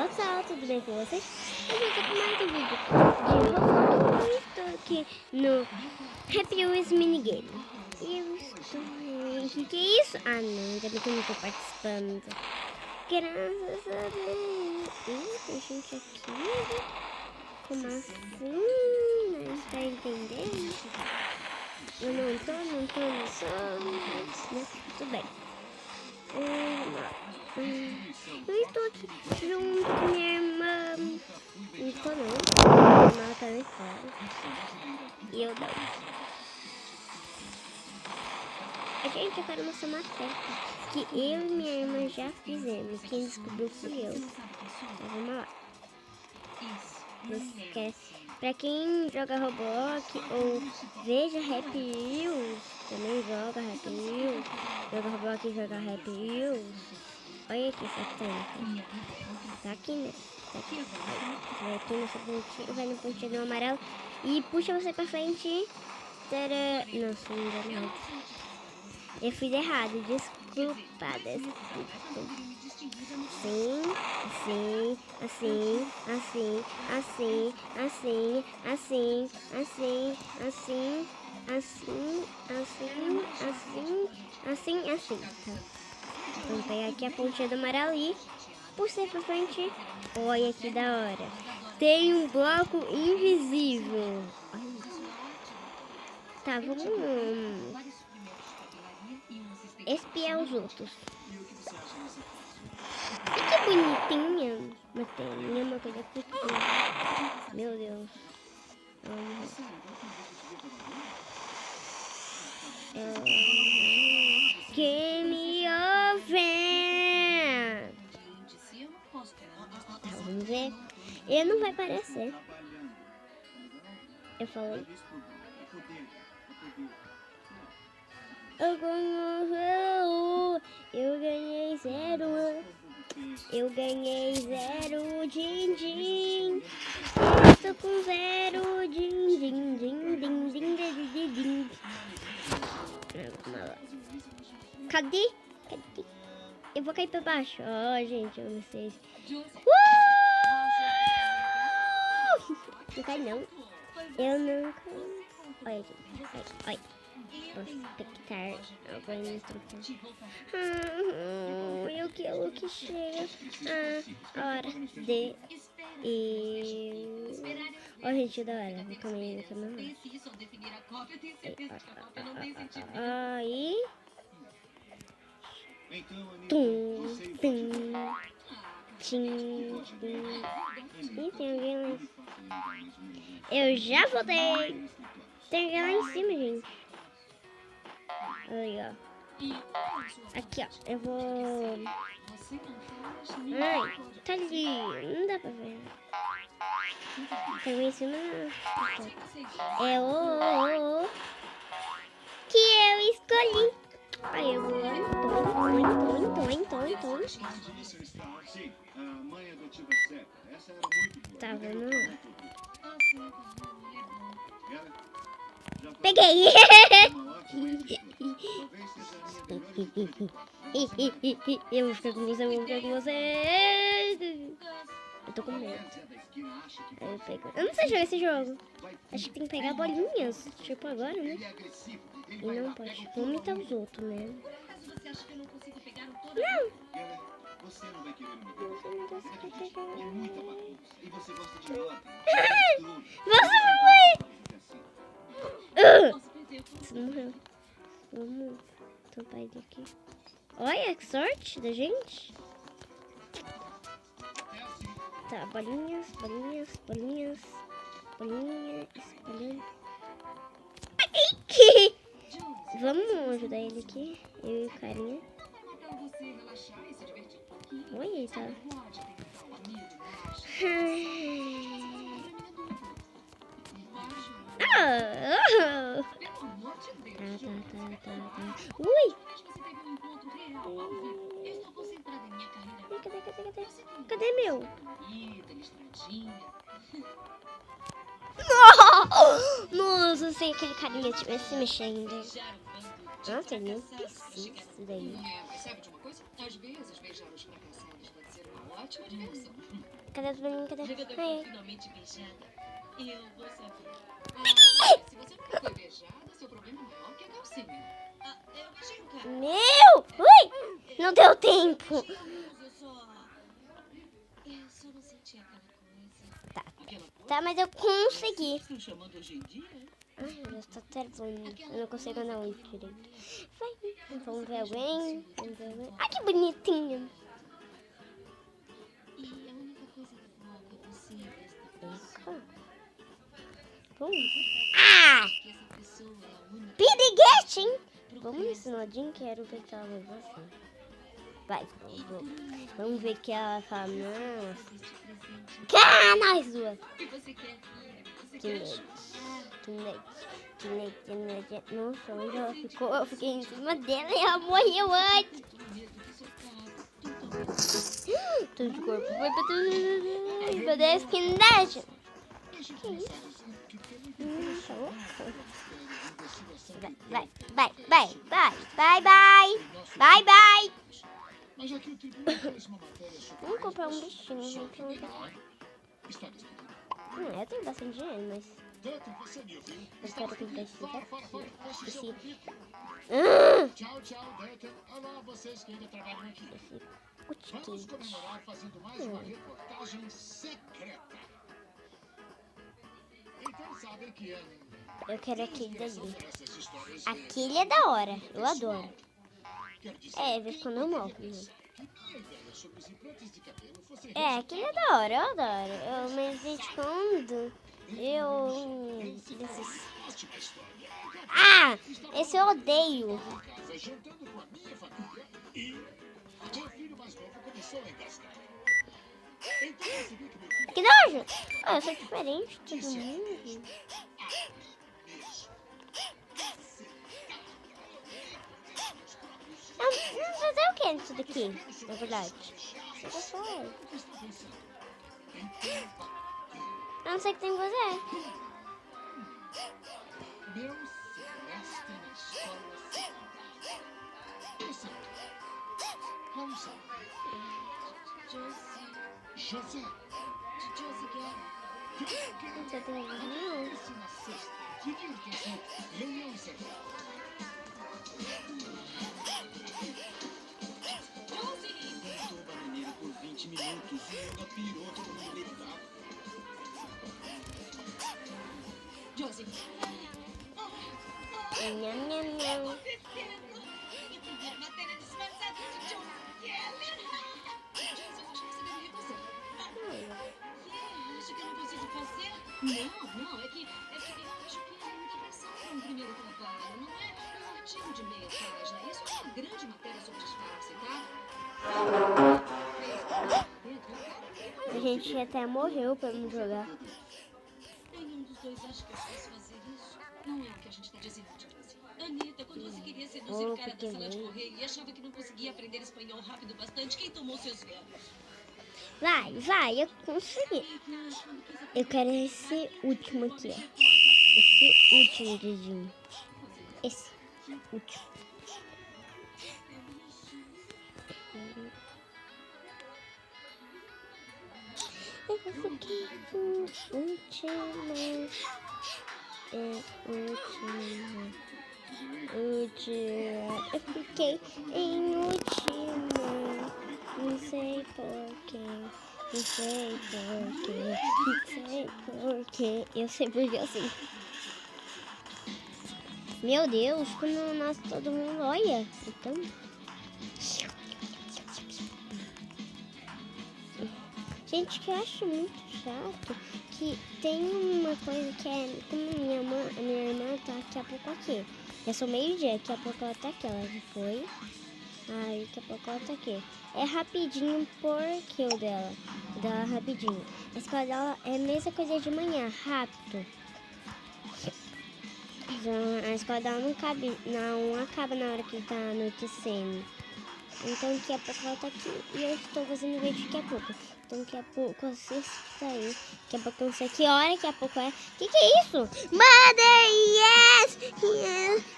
pessoal, tudo bem com vocês? Eu vou com mais um vídeo de Roblox. Eu estou aqui no Happy Wheels Minigame. Eu estou... O que é isso? Ah não, ainda bem que eu não estou participando. Graças a Deus. Tem gente aqui. Como assim? Não está entendendo? Eu não tô. Né? Tudo bem. Eu estou aqui junto com minha irmã. Não estou não. Minha irmã tá ali fora. E eu não. Gente, eu quero mostrar uma técnica que eu e minha irmã já fizemos. Quem descobriu fui eu. Então vamos lá. Pra quem joga Roblox ou veja Happy Wheels, também joga Happy Wheels, joga Roblox e joga Happy Wheels. Olha aqui essa técnica. Tá aqui, né? Tá aqui. Vai aqui nessa pontinha, vai no pontinho do amarelo e puxa você pra frente. Tadã. Nossa, não deu nada. Eu fiz errado, desculpa. Assim, tá? Vamos pegar aqui a pontinha do amarelo e puxar pra frente. Olha que da hora. Tem um bloco invisível. Tá, vamos espiar os outros. Que bonitinha. Matei uma coisa pequena. Meu Deus. Game over. Tá, vamos ver. Ele não vai aparecer. Eu falei. Eu ganhei zero. Eu ganhei zero, din. Eu estou com zero, din. Cadê? Eu vou cair pra baixo. Ó, gente, eu não sei. Não cai não. Eu não caio. Olha, gente. Olha. Vou expectar alguém eu quero que chega a hora de Ó, gente, da hora. Vou comer aqui no aí. Ih, tem alguém lá. Eu já voltei. Tem alguém lá em cima, gente. Aí, ó. Aqui, ó. Eu vou... Ai, tá ali. Não dá pra ver. Tem alguém em cima. É o que eu escolhi. Aí eu vou... Tá, vamos lá. Peguei! Eu vou ficar com você, Eu tô com medo. Aí eu pego. Eu não sei jogar esse jogo. Acho que tem que pegar bolinhas. Tipo agora, né? E não pode. Vamos imitar os outros, né? Não! Você não vai querer você gosta de Você não morreu. Vamos tampar ele aqui. Olha que sorte da gente. Tá, bolinhas. Espalhando. Vamos ajudar ele aqui. Eu e o carinha. Olha, tá. Tá. Ui! Cadê meu? Nossa, se aquele carinha estivesse mexendo. Nossa, ele não precisa disso daí. Sabe de uma coisa? Às vezes beijar os fracassados pode ser uma ótima diversão. Cadê as bolinhas? Cadê? Ai. Finalmente beijada. Eu vou saber. Se você nunca foi beijada, seu problema é maior que a calcinha. Eu beijei um cara. Meu! Ui! Não deu tempo. Eu só não senti aquela coisa. Tá. Aquela coisa? Tá, mas eu consegui. Estão chamando hoje em dia? Ai, meu Deus, tá travando. Eu não consigo andar muito direito. Vai, vamos ver alguém. Ai, que bonitinho. E a única coisa que falta é você Eita. Ah! que essa pessoa é a única. Piriguete, hein? Vamos nesse nodinho, quero ver que ela vai fazer. Vai, vamos ver que ela fala, nossa. Ah, nós duas. que você quer? Que neide. Nossa, onde ela ficou? Eu fiquei em cima dela e ela morreu antes. Tudo de corpo foi pra tudo. Pra 10 kindergarten. Que isso? Vai. Vamos comprar um bichinho. Eu tenho bastante dinheiro, mas eu quero comprar esse daqui. Tchau, Dayton. Olá, vocês que ainda trabalham aqui. Vamos comemorar fazendo mais uma reportagem secreta. Então sabem que Eu quero aquele dali. Aquele é da hora, eu adoro. É, vez quando eu morro. Aquele é da hora, eu adoro. Mas de quando esse eu odeio. Que nojo! Eu sou diferente de todo mundo. Não fazer o que nisso daqui, na verdade? Isso só ele. Eu não sei o que tem que fazer. meu semestre na escola secundária. Vamos lá. José. Não sei não. Isso na sexta. Divirta-se. Leia os Tentou o bananeiro por 20 minutos e ainda pirou todo mundo gritava. Josie. Nham. Matéria disfarçada de John Keller. Josie, eu acho que você deve refazer. Acho que eu não preciso fazer? Não, é que eu acho que é muita pressão para um primeiro trabalho. Não é um artigo de meia página. Isso é uma grande matéria sobre disfarce, tá? A gente até morreu pra não jogar. Nenhum dos dois acha que eu posso fazer isso. Não é o que a gente está dizendo, Josie. Anitta, quando você queria seduzir o cara da sala de correio e achava que não conseguia aprender espanhol rápido bastante, quem tomou seus verbos? Vai, eu consegui. Eu quero esse último aqui, ó. Esse último dedinho. Esse último. Eu fiquei eu fiquei em último. Não sei porquê. Eu sei porque assim. Meu Deus, quando nasce todo mundo olha. Então. Gente, que eu acho muito chato que tem uma coisa que é. Como minha irmã tá daqui a pouco aqui. Eu sou meio-dia, daqui a pouco ela tá aqui. Ela já foi. Aí daqui a pouco ela tá aqui. É rapidinho porque o dela rapidinho. A escola dela é a mesma coisa de manhã, rápido. A escola dela não acaba na hora que tá anoitecendo. Então daqui a pouco ela tá aqui e eu estou fazendo vídeo daqui a pouco. Então daqui a pouco assista aí. Daqui a pouco eu não sei que hora, daqui a pouco é. Que é isso? Mother, yes!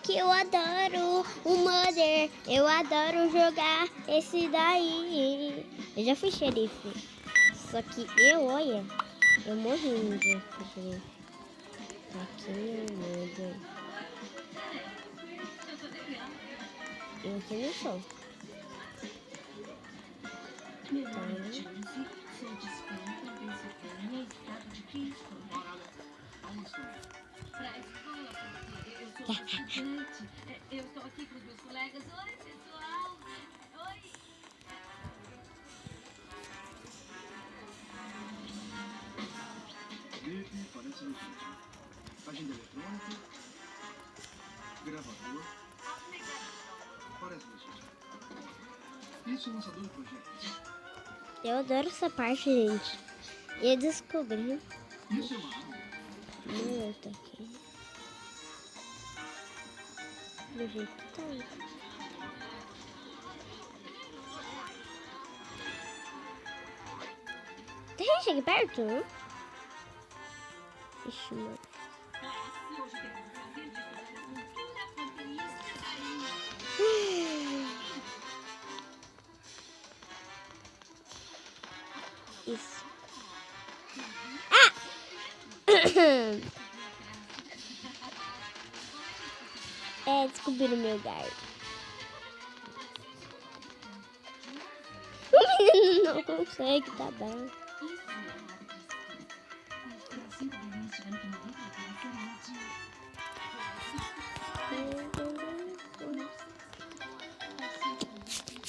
Que eu adoro o Mother. Eu adoro jogar esse daí. Eu já fui xerife. Só que olha, eu morri de fazer. Aqui, meu Deus. Eu aqui não sou. Meu nome é Josie, sou de Scranton, Pensilvânia, estado de Kingston. Pra escola, porque eu sou estudante. Eu estou aqui com os meus colegas. Oi, pessoal. Oi. Gripe, parece legítimo. Agenda eletrônica, gravador, parece legítimo. Isso é um lançador de projetos. Eu adoro essa parte, gente. Eu descobri. Isso é uma arma. Meu, tá aqui. Do jeito que tá aí. Tem gente aqui perto, não? Ixi, mano. E hoje temos o prazer de estudar a cultura camponesa carinha. Isso. Ah! Descobriram o meu lugar. O menino não consegue, tá bom.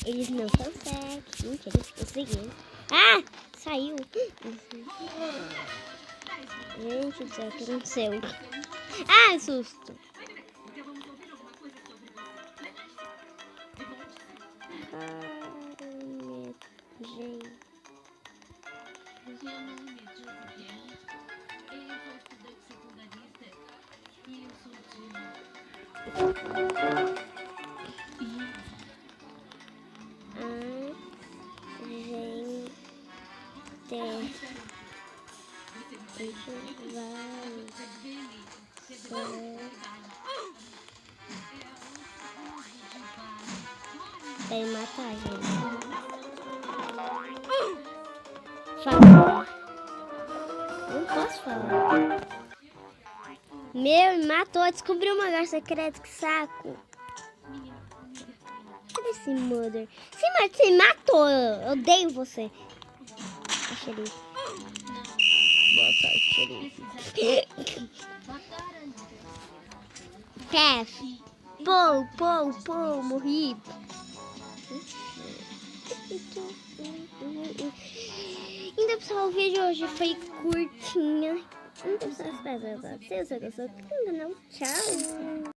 Eles não conseguem. Gente, eles conseguiram. Ah! Saiu. Gente do céu, o que aconteceu? Ah, susto. Gente. Meu nome é Josie Bell. Eu sou estudante secundarista e eu sou Vai matar, gente. Fala. Não posso falar. Meu, me matou. Descobriu uma lugar secreto. Que saco. Cadê esse mother? Você me matou. Eu odeio você. A xerife. Boa sorte, xerife. Pef. Pou, morri. Então, pessoal, o vídeo hoje foi curtinho. Então, pessoal, espero que vocês gostou do canal. Tchau.